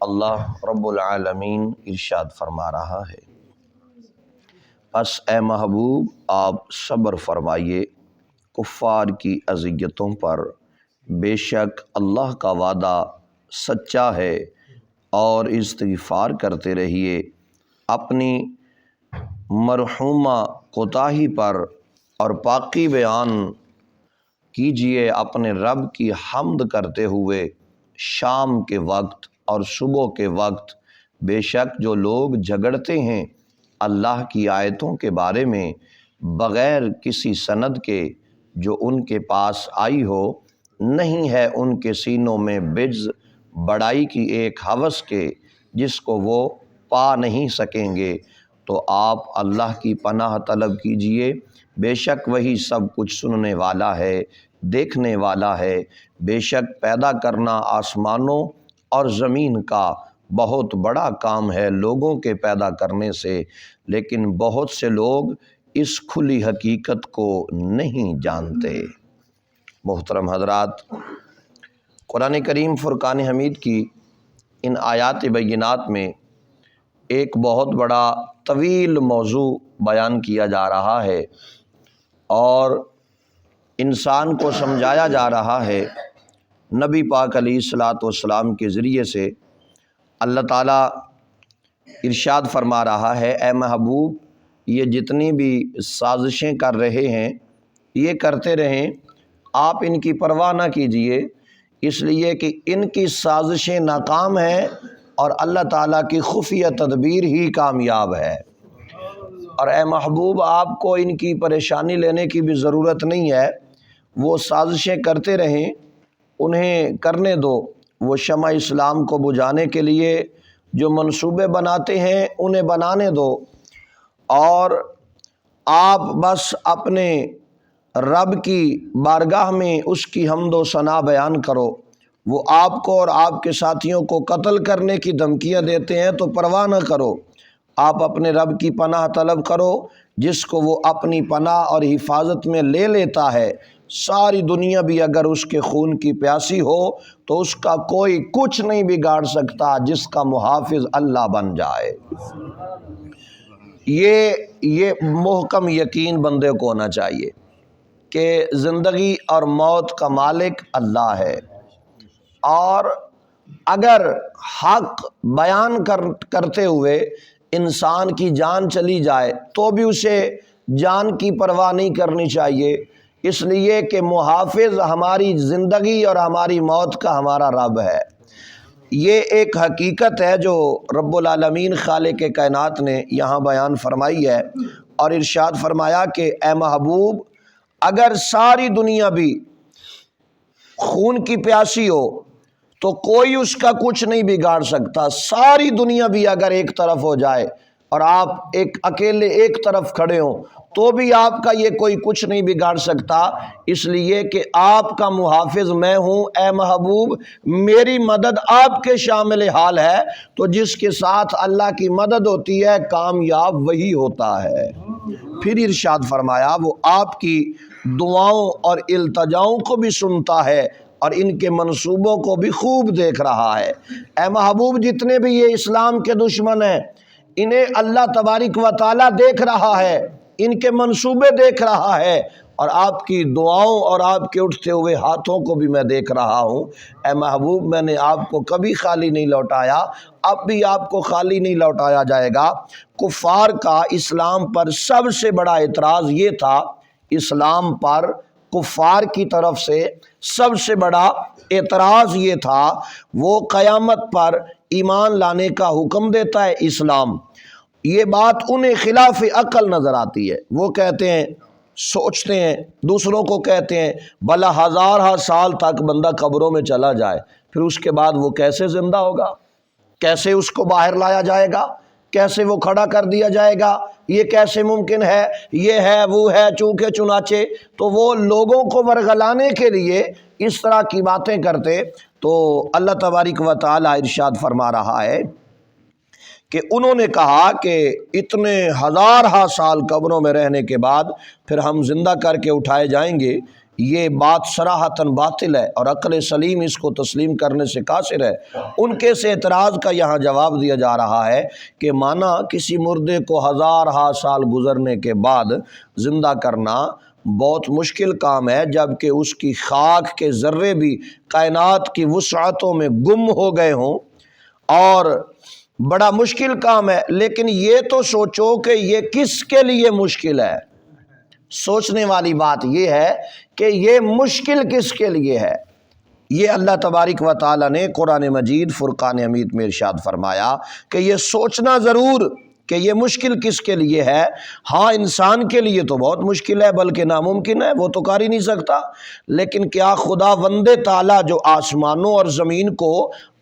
اللہ رب العالمین ارشاد فرما رہا ہے، پس اے محبوب آپ صبر فرمائیے کفار کی اذیتوں پر، بے شک اللہ کا وعدہ سچا ہے، اور استغفار کرتے رہیے اپنی مرحومہ کوتاہی پر، اور پاکی بیان کیجئے اپنے رب کی حمد کرتے ہوئے شام کے وقت اور صبح کے وقت۔ بے شک جو لوگ جھگڑتے ہیں اللہ کی آیتوں کے بارے میں بغیر کسی سند کے جو ان کے پاس آئی ہو، نہیں ہے ان کے سینوں میں بجز بڑائی کی ایک ہوس کے جس کو وہ پا نہیں سکیں گے، تو آپ اللہ کی پناہ طلب کیجئے، بے شک وہی سب کچھ سننے والا ہے، دیکھنے والا ہے۔ بے شک پیدا کرنا آسمانوں اور زمین کا بہت بڑا کام ہے لوگوں کے پیدا کرنے سے، لیکن بہت سے لوگ اس کھلی حقیقت کو نہیں جانتے۔ محترم حضرات، قرآن کریم فرقان حمید کی ان آیات بینات میں ایک بہت بڑا طویل موضوع بیان کیا جا رہا ہے، اور انسان کو سمجھایا جا رہا ہے نبی پاک علیہ الصلاۃ والسلام کے ذریعے سے۔ اللہ تعالیٰ ارشاد فرما رہا ہے، اے محبوب یہ جتنی بھی سازشیں کر رہے ہیں یہ کرتے رہیں، آپ ان کی پرواہ نہ کیجئے، اس لیے کہ ان کی سازشیں ناکام ہیں اور اللہ تعالیٰ کی خفیہ تدبیر ہی کامیاب ہے۔ اور اے محبوب آپ کو ان کی پریشانی لینے کی بھی ضرورت نہیں ہے، وہ سازشیں کرتے رہیں، انہیں کرنے دو۔ وہ شمع اسلام کو بجھانے کے لیے جو منصوبے بناتے ہیں انہیں بنانے دو، اور آپ بس اپنے رب کی بارگاہ میں اس کی حمد و ثنا بیان کرو۔ وہ آپ کو اور آپ کے ساتھیوں کو قتل کرنے کی دھمکیاں دیتے ہیں تو پرواہ نہ کرو، آپ اپنے رب کی پناہ طلب کرو جس کو وہ اپنی پناہ اور حفاظت میں لے لیتا ہے۔ ساری دنیا بھی اگر اس کے خون کی پیاسی ہو تو اس کا کوئی کچھ نہیں بگاڑ سکتا جس کا محافظ اللہ بن جائے۔ یہ محکم یقین بندے کو ہونا چاہیے کہ زندگی اور موت کا مالک اللہ ہے، اور اگر حق بیان کرتے ہوئے انسان کی جان چلی جائے تو بھی اسے جان کی پرواہ نہیں کرنی چاہیے، اس لیے کہ محافظ ہماری زندگی اور ہماری موت کا ہمارا رب ہے۔ یہ ایک حقیقت ہے جو رب العالمین خالق کائنات نے یہاں بیان فرمائی ہے، اور ارشاد فرمایا کہ اے محبوب اگر ساری دنیا بھی خون کی پیاسی ہو تو کوئی اس کا کچھ نہیں بگاڑ سکتا۔ ساری دنیا بھی اگر ایک طرف ہو جائے اور آپ اکیلے ایک طرف کھڑے ہوں تو بھی آپ کا یہ کوئی کچھ نہیں بگاڑ سکتا، اس لیے کہ آپ کا محافظ میں ہوں۔ اے محبوب میری مدد آپ کے شامل حال ہے، تو جس کے ساتھ اللہ کی مدد ہوتی ہے کامیاب وہی ہوتا ہے۔ پھر ارشاد فرمایا وہ آپ کی دعاؤں اور التجاؤں کو بھی سنتا ہے اور ان کے منصوبوں کو بھی خوب دیکھ رہا ہے۔ اے محبوب جتنے بھی یہ اسلام کے دشمن ہیں انہیں اللہ تبارک و تعالیٰ دیکھ رہا ہے، ان کے منصوبے دیکھ رہا ہے، اور آپ کی دعاؤں اور آپ کے اٹھتے ہوئے ہاتھوں کو بھی میں دیکھ رہا ہوں۔ اے محبوب میں نے آپ کو کبھی خالی نہیں لوٹایا، اب بھی آپ کو خالی نہیں لوٹایا جائے گا۔ کفار کا اسلام پر سب سے بڑا اعتراض یہ تھا، اسلام پر کفار کی طرف سے سب سے بڑا اعتراض یہ تھا، وہ قیامت پر ایمان لانے کا حکم دیتا ہے اسلام، یہ بات انہیں خلاف عقل نظر آتی ہے۔ وہ کہتے ہیں، سوچتے ہیں، دوسروں کو کہتے ہیں بھلا ہزارہ سال تک بندہ قبروں میں چلا جائے پھر اس کے بعد وہ کیسے زندہ ہوگا، کیسے اس کو باہر لایا جائے گا، کیسے وہ کھڑا کر دیا جائے گا، یہ کیسے ممکن ہے، یہ ہے وہ ہے چونکہ چنانچہ۔ تو وہ لوگوں کو ورغلانے کے لیے اس طرح کی باتیں کرتے، تو اللہ تبارک و تعالی ارشاد فرما رہا ہے کہ انہوں نے کہا کہ اتنے ہزارہ سال قبروں میں رہنے کے بعد پھر ہم زندہ کر کے اٹھائے جائیں گے، یہ بات صراحتاً باطل ہے اور عقل سلیم اس کو تسلیم کرنے سے قاصر ہے، ان کے سے اعتراض کا یہاں جواب دیا جا رہا ہے کہ مانا کسی مردے کو ہزارہا سال گزرنے کے بعد زندہ کرنا بہت مشکل کام ہے، جبکہ اس کی خاک کے ذرے بھی کائنات کی وسعتوں میں گم ہو گئے ہوں، اور بڑا مشکل کام ہے۔ لیکن یہ تو سوچو کہ یہ کس کے لیے مشکل ہے؟ سوچنے والی بات یہ ہے کہ یہ مشکل کس کے لیے ہے؟ یہ اللہ تبارک و تعالیٰ نے قرآن مجید فرقان حمید میں ارشاد فرمایا کہ یہ سوچنا ضرور کہ یہ مشکل کس کے لیے ہے۔ ہاں انسان کے لیے تو بہت مشکل ہے، بلکہ ناممکن ہے، وہ تو کر ہی نہیں سکتا، لیکن کیا خداوند تعالیٰ جو آسمانوں اور زمین کو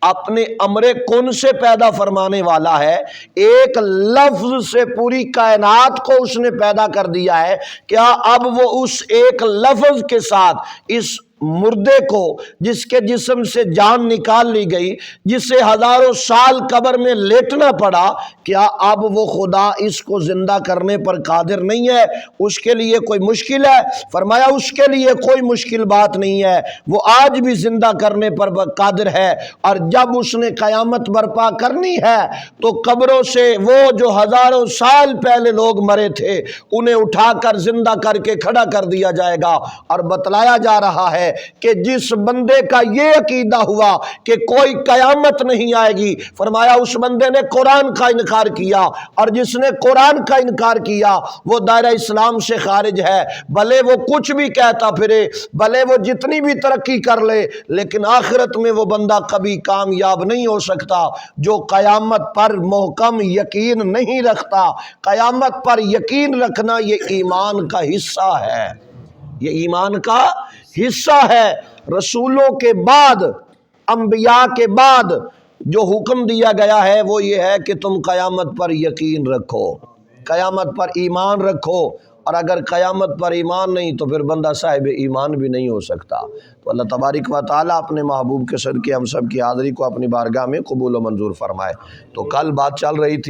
اپنے امر کن سے پیدا فرمانے والا ہے، ایک لفظ سے پوری کائنات کو اس نے پیدا کر دیا ہے، کیا اب وہ اس ایک لفظ کے ساتھ اس مردے کو جس کے جسم سے جان نکال لی گئی، جسے ہزاروں سال قبر میں لیٹنا پڑا، کیا اب وہ خدا اس کو زندہ کرنے پر قادر نہیں ہے؟ اس کے لیے کوئی مشکل ہے؟ فرمایا اس کے لیے کوئی مشکل بات نہیں ہے، وہ آج بھی زندہ کرنے پر قادر ہے، اور جب اس نے قیامت برپا کرنی ہے تو قبروں سے وہ جو ہزاروں سال پہلے لوگ مرے تھے انہیں اٹھا کر زندہ کر کے کھڑا کر دیا جائے گا، اور بتلایا جا رہا ہے کہ جس بندے کا یہ عقیدہ ہوا کہ کوئی قیامت نہیں آئے گی، فرمایا اس بندے نے قرآن کا انکار کیا، اور جس نے قرآن کا انکار کیا وہ دائرہ اسلام سے خارج ہے، بھلے وہ کچھ بھی کہتا پھرے، بھلے وہ جتنی بھی ترقی کر لے، لیکن آخرت میں وہ بندہ کبھی کامیاب نہیں ہو سکتا جو قیامت پر محکم یقین نہیں رکھتا۔ قیامت پر یقین رکھنا یہ ایمان کا حصہ ہے، یہ ایمان کا حصہ ہے۔ رسولوں کے بعد، انبیاء کے بعد جو حکم دیا گیا ہے وہ یہ ہے کہ تم قیامت پر یقین رکھو، قیامت پر ایمان رکھو، اور اگر قیامت پر ایمان نہیں تو پھر بندہ صاحب ایمان بھی نہیں ہو سکتا۔ تو اللہ تبارک و تعالیٰ اپنے محبوب کے صدقے ہم سب کی حاضری کو اپنی بارگاہ میں قبول و منظور فرمائے۔ تو کل بات چل رہی تھی